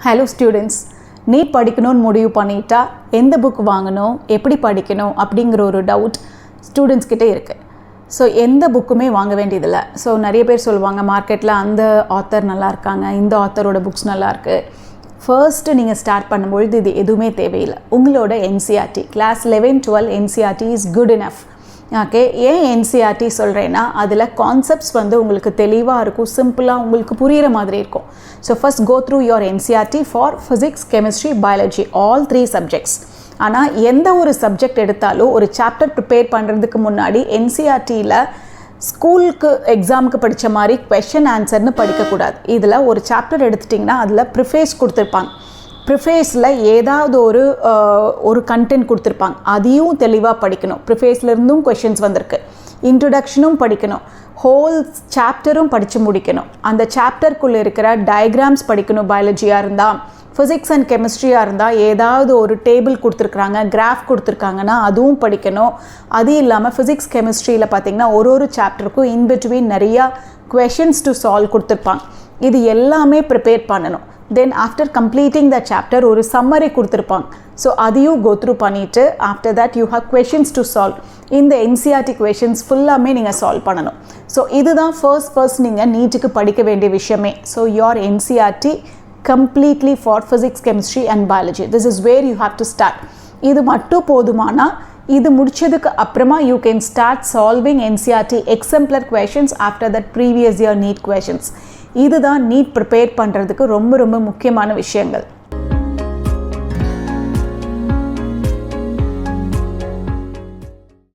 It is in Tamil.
ஹலோ ஸ்டூடெண்ட்ஸ், நீட் படிக்கணும்னு முடிவு பண்ணிட்டா எந்த புக் வாங்கணும், எப்படி படிக்கணும் அப்படிங்கிற ஒரு டவுட் ஸ்டூடெண்ட்ஸ் கிட்டே இருக்குது. ஸோ எந்த புக்குமே வாங்க வேண்டியதில்லை. ஸோ நிறைய பேர் சொல்லுவாங்க மார்க்கெட்டில் அந்த ஆத்தர் நல்லா இருக்காங்க, இந்த ஆத்தரோட புக்ஸ் நல்லாயிருக்கு. ஃபர்ஸ்ட்டு நீங்கள் ஸ்டார்ட் பண்ணும்பொழுது இது எதுவுமே தேவையில்லை. உங்களோட NCERT class 11-12 NCERT is good enough. Okay, ஏன் என்சிஆர்டி சொல்கிறேன்னா அதில் கான்செப்ட்ஸ் உங்களுக்கு தெளிவாக இருக்கும், சிம்பிளாக உங்களுக்கு புரிகிற மாதிரி இருக்கும். So first go through your NCERT for physics, chemistry, biology, all 3 subjects. ஆனால் எந்த ஒரு சப்ஜெக்ட் எடுத்தாலும் ஒரு சாப்டர் ப்ரிப்பேர் பண்ணுறதுக்கு முன்னாடி என்சிஆர்டியில் ஸ்கூலுக்கு எக்ஸாமுக்கு படித்த மாதிரி கொஷன் ஆன்சர்னு படிக்கக்கூடாது. இதில் ஒரு சாப்டர் எடுத்துட்டிங்கன்னா அதில் ப்ரிஃபேஸ் கொடுத்துருப்பாங்க. ப்ரிஃபேஸில் ஏதாவது ஒரு கண்டென்ட் கொடுத்துருப்பாங்க, அதையும் தெளிவாக படிக்கணும். ப்ரிஃபேஸ்லேருந்தும் கொஷின்ஸ் வந்திருக்கு. இன்ட்ரடக்ஷனும் படிக்கணும், ஹோல் சாப்டரும் படித்து முடிக்கணும். அந்த சாப்டருக்குள்ளே இருக்கிற டயக்ராம்ஸ் படிக்கணும். பயாலஜியாக இருந்தால், ஃபிசிக்ஸ் அண்ட் கெமிஸ்ட்ரியாக இருந்தால் ஏதாவது ஒரு டேபிள் கொடுத்துருக்குறாங்க, கிராஃப் கொடுத்துருக்காங்கன்னா அதுவும் படிக்கணும். அது இல்லாமல் ஃபிசிக்ஸ் கெமிஸ்ட்ரியில் பார்த்திங்கன்னா ஒரு சாப்டருக்கும் இன்பிட்வீன் நிறையா கொஷின்ஸ் டு சால்வ் கொடுத்துருப்பாங்க. இது எல்லாமே ப்ரிப்பேர் பண்ணணும். Then after completing the chapter ஒரு சம்மரி கொடுத்துருப்பாங்க. ஸோ அதையும் கோ த்ரூ பண்ணிவிட்டு after that you have questions to solve. இந்த என்சிஆர்டி கொஷின்ஸ் ஃபுல்லாமே நீங்கள் சால்வ் பண்ணணும். ஸோ இதுதான் ஃபர்ஸ்ட் நீங்கள் நீட்டுக்கு படிக்க வேண்டிய விஷயமே. So your NCERT completely for physics, chemistry and biology. This is where you have to start. இது மட்டும் போதுமானா இது முடிச்சதுக்கு அப்புறமா you can start solving NCERT exemplar questions after that previous year NEET questions. இதுதான் நீட் ப்ரிப்பேர் பண்ணுறதுக்கு ரொம்ப முக்கியமான விஷயங்கள்.